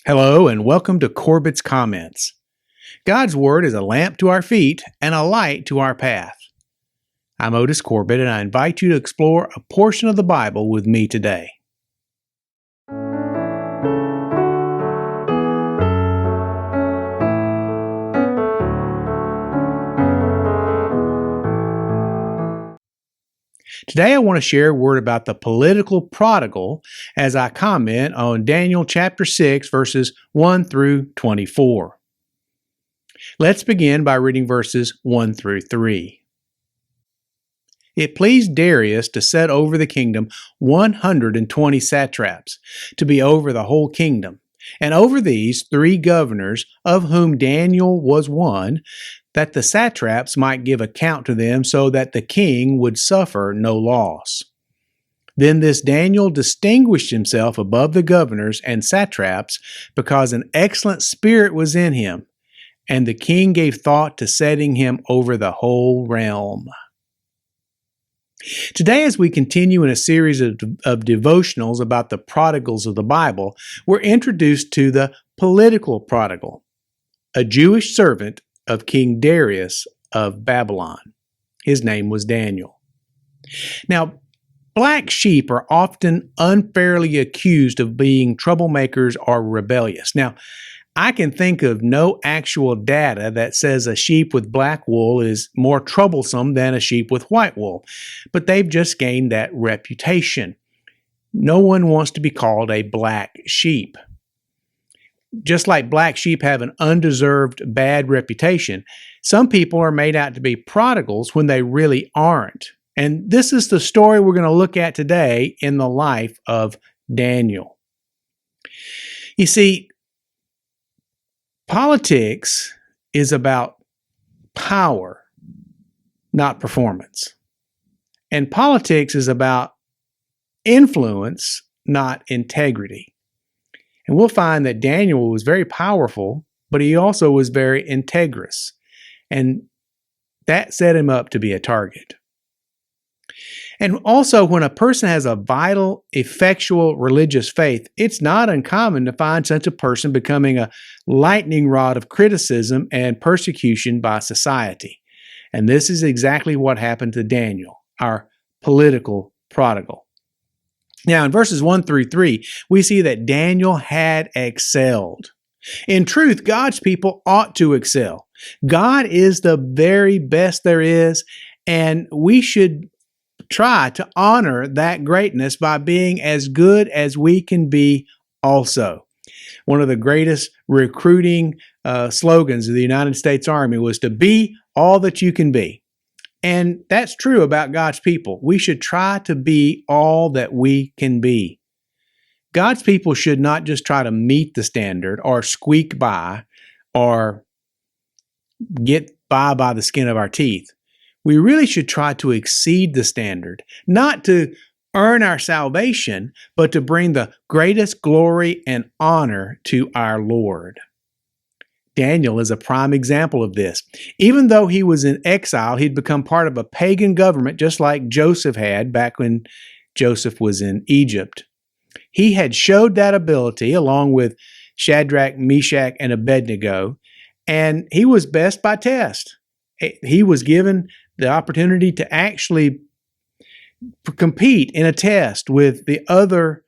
Hello and welcome to Corbett's Comments. God's Word is a lamp to our feet and a light to our path. I'm Otis Corbett and I invite you to explore a portion of the Bible with me today. Today I want to share a word about the political prodigal as I comment on Daniel chapter 6 verses 1 through 24. Let's begin by reading verses 1 through 3. It pleased Darius to set over the kingdom 120 satraps, to be over the whole kingdom, and over these 3 governors, of whom Daniel was one, that the satraps might give account to them so that the king would suffer no loss. Then this Daniel distinguished himself above the governors and satraps because an excellent spirit was in him, and the king gave thought to setting him over the whole realm. Today, as we continue in a series of devotionals about the prodigals of the Bible, we're introduced to the political prodigal, a Jewish servant of King Darius of Babylon. His name was Daniel. Now, black sheep are often unfairly accused of being troublemakers or rebellious. Now, I can think of no actual data that says a sheep with black wool is more troublesome than a sheep with white wool, but they've just gained that reputation. No one wants to be called a black sheep. Just like black sheep have an undeserved bad reputation, some people are made out to be prodigals when they really aren't. And this is the story we're going to look at today in the life of Daniel. You see, politics is about power, not performance. And politics is about influence, not integrity. And we'll find that Daniel was very powerful, but he also was very integrous. And that set him up to be a target. And also, when a person has a vital, effectual religious faith, it's not uncommon to find such a person becoming a lightning rod of criticism and persecution by society. And this is exactly what happened to Daniel, our political prodigal. Now, in verses 1 through 3, we see that Daniel had excelled. In truth, God's people ought to excel. God is the very best there is, and we should try to honor that greatness by being as good as we can be also. One of the greatest recruiting slogans of the United States Army was to be all that you can be. And that's true about God's people. We should try to be all that we can be. God's people should not just try to meet the standard or squeak by or get by the skin of our teeth. We really should try to exceed the standard, not to earn our salvation, but to bring the greatest glory and honor to our Lord. Daniel is a prime example of this. Even though he was in exile, he'd become part of a pagan government just like Joseph had back when Joseph was in Egypt. He had showed that ability along with Shadrach, Meshach, and Abednego, and he was best by test. He was given the opportunity to actually compete in a test with the other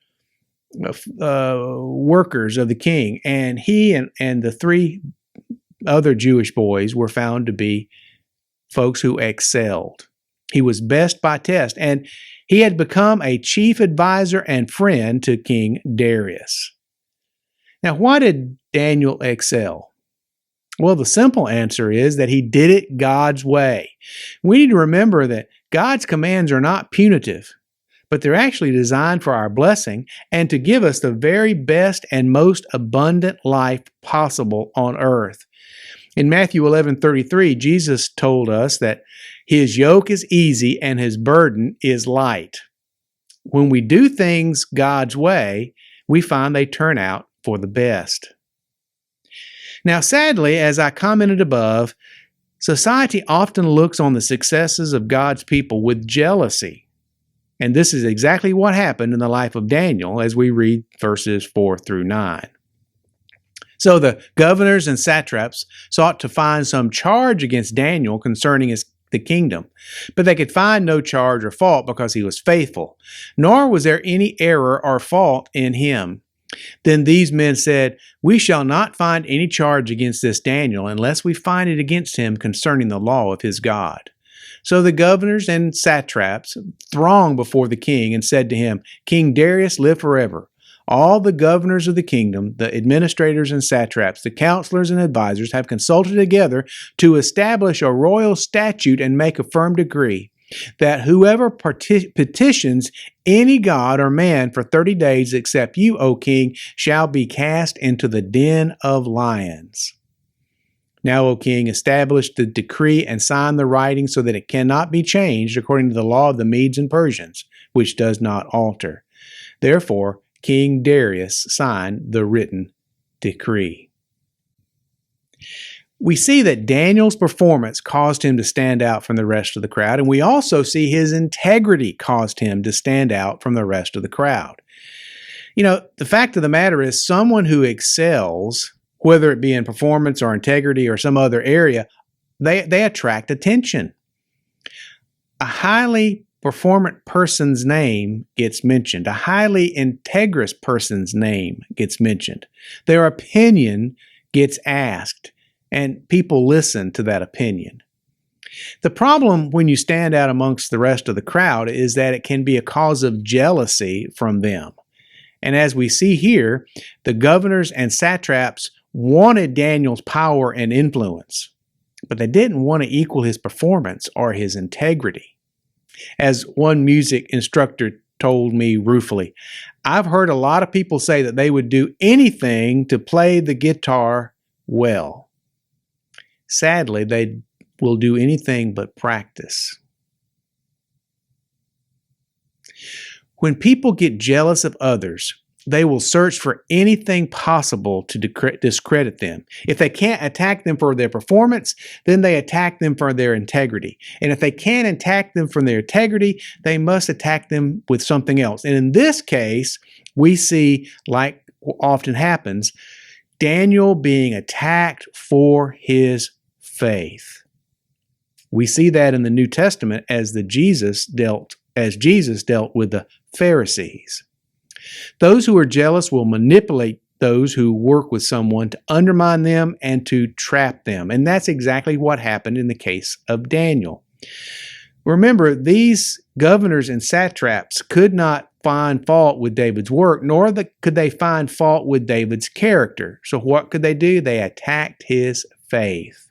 workers of the king, and he and the 3 other Jewish boys were found to be folks who excelled. He was best by test, and he had become a chief advisor and friend to King Darius. Now, why did Daniel excel? Well, the simple answer is that he did it God's way. We need to remember that God's commands are not punitive, but they're actually designed for our blessing and to give us the very best and most abundant life possible on earth. In Matthew 11:33, Jesus told us that his yoke is easy and his burden is light. When we do things God's way, we find they turn out for the best. Now, sadly, as I commented above, society often looks on the successes of God's people with jealousy. And this is exactly what happened in the life of Daniel as we read verses 4 through 9. So the governors and satraps sought to find some charge against Daniel concerning the kingdom, but they could find no charge or fault because he was faithful, nor was there any error or fault in him. Then these men said, "We shall not find any charge against this Daniel unless we find it against him concerning the law of his God." So the governors and satraps thronged before the king and said to him, "King Darius, live forever. All the governors of the kingdom, the administrators and satraps, the counselors and advisors have consulted together to establish a royal statute and make a firm decree that whoever petitions any god or man for 30 days except you, O king, shall be cast into the den of lions. Now, O king, establish the decree and sign the writing so that it cannot be changed according to the law of the Medes and Persians, which does not alter." Therefore, King Darius signed the written decree. We see that Daniel's performance caused him to stand out from the rest of the crowd, and we also see his integrity caused him to stand out from the rest of the crowd. You know, the fact of the matter is, someone who excels, whether it be in performance or integrity or some other area, they attract attention. A highly performant person's name gets mentioned. A highly integrous person's name gets mentioned. Their opinion gets asked, and people listen to that opinion. The problem when you stand out amongst the rest of the crowd is that it can be a cause of jealousy from them. And as we see here, the governors and satraps wanted Daniel's power and influence, but they didn't want to equal his performance or his integrity. As one music instructor told me ruefully, "I've heard a lot of people say that they would do anything to play the guitar well. Sadly, they will do anything but practice." When people get jealous of others, they will search for anything possible to discredit them. If they can't attack them for their performance, then they attack them for their integrity. And if they can't attack them for their integrity, they must attack them with something else. And in this case, we see, like often happens, Daniel being attacked for his faith. We see that in the New Testament as Jesus dealt with the Pharisees. Those who are jealous will manipulate those who work with someone to undermine them and to trap them. And that's exactly what happened in the case of Daniel. Remember, these governors and satraps could not find fault with David's work, nor could they find fault with David's character. So what could they do? They attacked his faith.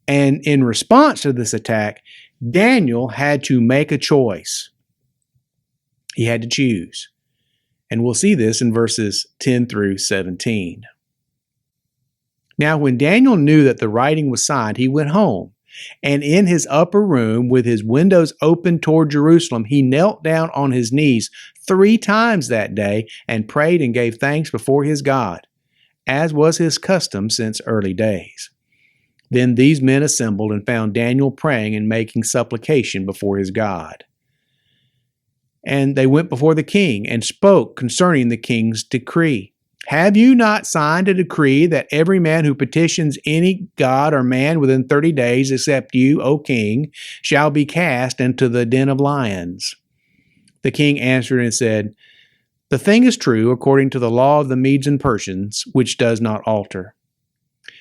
And in response to this attack, Daniel had to make a choice. He had to choose. And we'll see this in verses 10 through 17. Now, when Daniel knew that the writing was signed, he went home. And in his upper room, with his windows open toward Jerusalem, he knelt down on his knees 3 times that day and prayed and gave thanks before his God, as was his custom since early days. Then these men assembled and found Daniel praying and making supplication before his God. And they went before the king and spoke concerning the king's decree. "Have you not signed a decree that every man who petitions any god or man within 30 days except you, O king, shall be cast into the den of lions?" The king answered and said, "The thing is true according to the law of the Medes and Persians, which does not alter."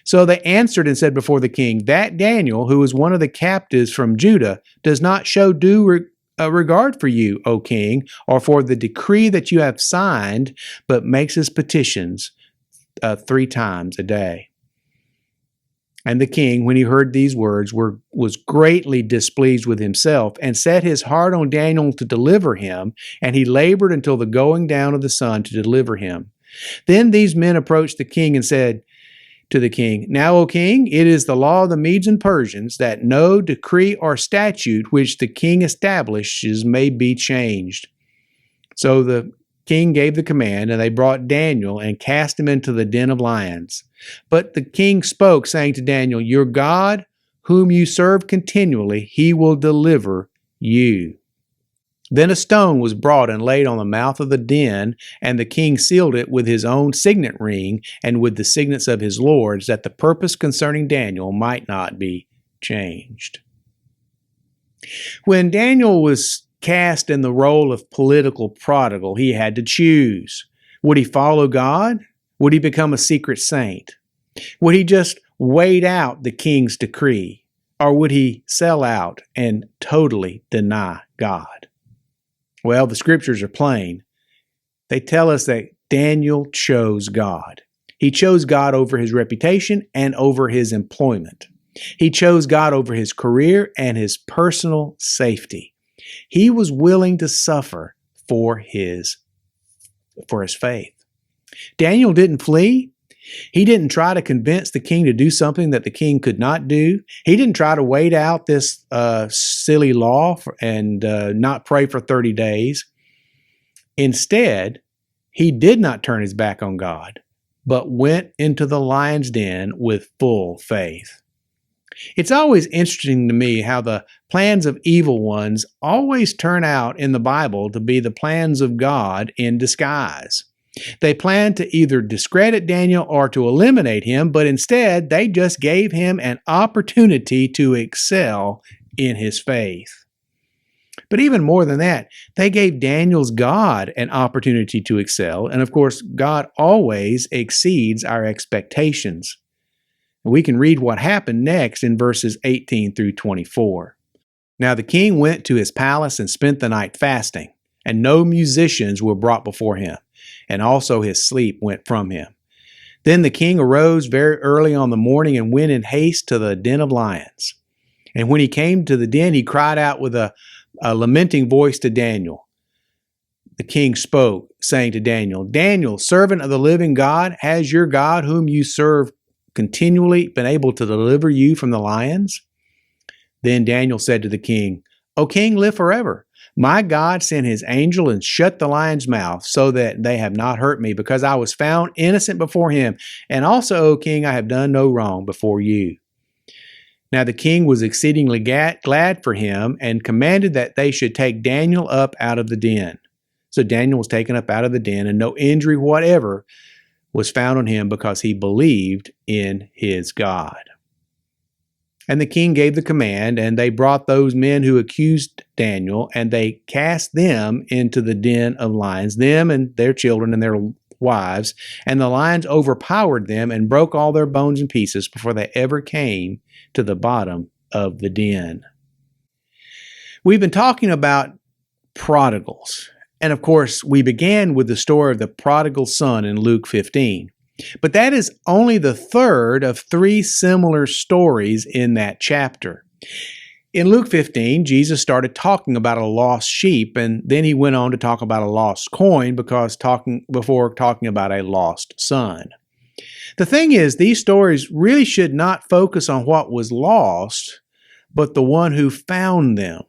So they answered and said before the king, "That Daniel, who is one of the captives from Judah, does not show due regard for you, O king, or for the decree that you have signed, but makes his petitions 3 times a day." And the king, when he heard these words, was greatly displeased with himself, and set his heart on Daniel to deliver him, and he labored until the going down of the sun to deliver him. Then these men approached the king and said to the king, "Now, O king, it is the law of the Medes and Persians that no decree or statute which the king establishes may be changed." So the king gave the command, and they brought Daniel and cast him into the den of lions. But the king spoke, saying to Daniel, "Your God, whom you serve continually, he will deliver you." Then a stone was brought and laid on the mouth of the den, and the king sealed it with his own signet ring and with the signets of his lords, that the purpose concerning Daniel might not be changed. When Daniel was cast in the role of political prodigal, he had to choose. Would he follow God? Would he become a secret saint? Would he just wait out the king's decree? Or would he sell out and totally deny God? Well, the scriptures are plain. They tell us that Daniel chose God. He chose God over his reputation and over his employment. He chose God over his career and his personal safety. He was willing to suffer for his faith. Daniel didn't flee. He didn't try to convince the king to do something that the king could not do. He didn't try to wait out this silly law and not pray for 30 days. Instead, he did not turn his back on God, but went into the lion's den with full faith. It's always interesting to me how the plans of evil ones always turn out in the Bible to be the plans of God in disguise. They planned to either discredit Daniel or to eliminate him, but instead they just gave him an opportunity to excel in his faith. But even more than that, they gave Daniel's God an opportunity to excel, and of course, God always exceeds our expectations. We can read what happened next in verses 18 through 24. Now the king went to his palace and spent the night fasting, and no musicians were brought before him, and also his sleep went from him. Then the king arose very early on the morning and went in haste to the den of lions. And when he came to the den, he cried out with a lamenting voice to Daniel. The king spoke, saying to Daniel, "Daniel, servant of the living God, has your God, whom you serve continually, been able to deliver you from the lions?" Then Daniel said to the king, "O king, live forever. My God sent his angel and shut the lion's mouth, so that they have not hurt me, because I was found innocent before him. And also, O king, I have done no wrong before you." Now the king was exceedingly glad for him, and commanded that they should take Daniel up out of the den. So Daniel was taken up out of the den, and no injury whatever was found on him, because he believed in his God. And the king gave the command, and they brought those men who accused Daniel, and they cast them into the den of lions, them and their children and their wives, and the lions overpowered them and broke all their bones in pieces before they ever came to the bottom of the den. We've been talking about prodigals. And of course, we began with the story of the prodigal son in Luke 15. But that is only the third of three similar stories in that chapter. In Luke 15, Jesus started talking about a lost sheep, and then he went on to talk about a lost coin before talking about a lost son. The thing is, these stories really should not focus on what was lost, but the one who found them.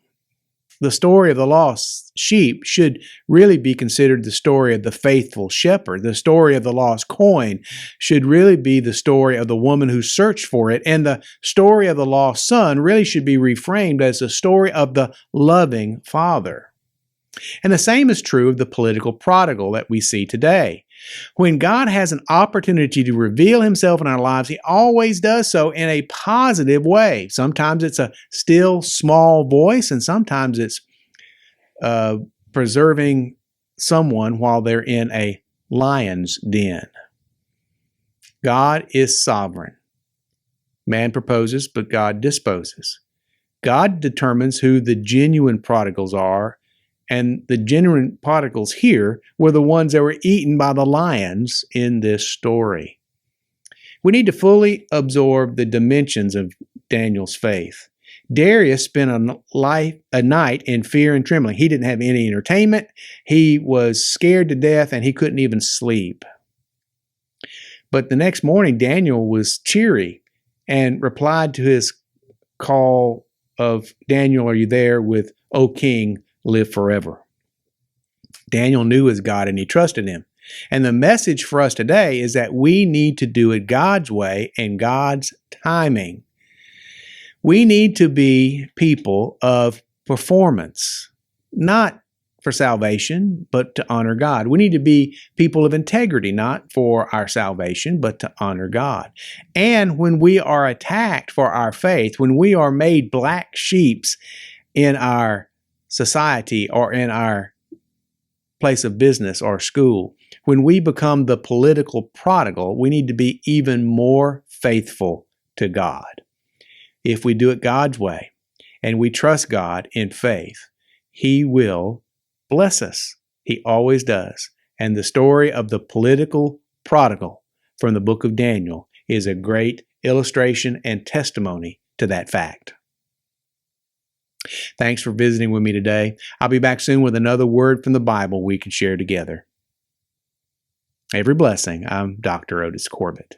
The story of the lost sheep should really be considered the story of the faithful shepherd. The story of the lost coin should really be the story of the woman who searched for it. And the story of the lost son really should be reframed as the story of the loving father. And the same is true of the political prodigal that we see today. When God has an opportunity to reveal himself in our lives, he always does so in a positive way. Sometimes it's a still small voice, and sometimes it's preserving someone while they're in a lion's den. God is sovereign. Man proposes, but God disposes. God determines who the genuine prodigals are, and the genuine prodigals here were the ones that were eaten by the lions in this story. We need to fully absorb the dimensions of Daniel's faith. Darius spent a night in fear and trembling. He didn't have any entertainment. He was scared to death, and he couldn't even sleep. But the next morning, Daniel was cheery and replied to his call of, "Daniel, are you there?" with, "O king, live forever." Daniel knew his God and he trusted him. And the message for us today is that we need to do it God's way and God's timing. We need to be people of performance, not for salvation, but to honor God. We need to be people of integrity, not for our salvation, but to honor God. And when we are attacked for our faith, when we are made black sheeps in our society or in our place of business or school, when we become the political prodigal, we need to be even more faithful to God. If we do it God's way and we trust God in faith, He will bless us. He always does. And the story of the political prodigal from the book of Daniel is a great illustration and testimony to that fact. Thanks for visiting with me today. I'll be back soon with another word from the Bible we can share together. Every blessing. I'm Dr. Otis Corbett.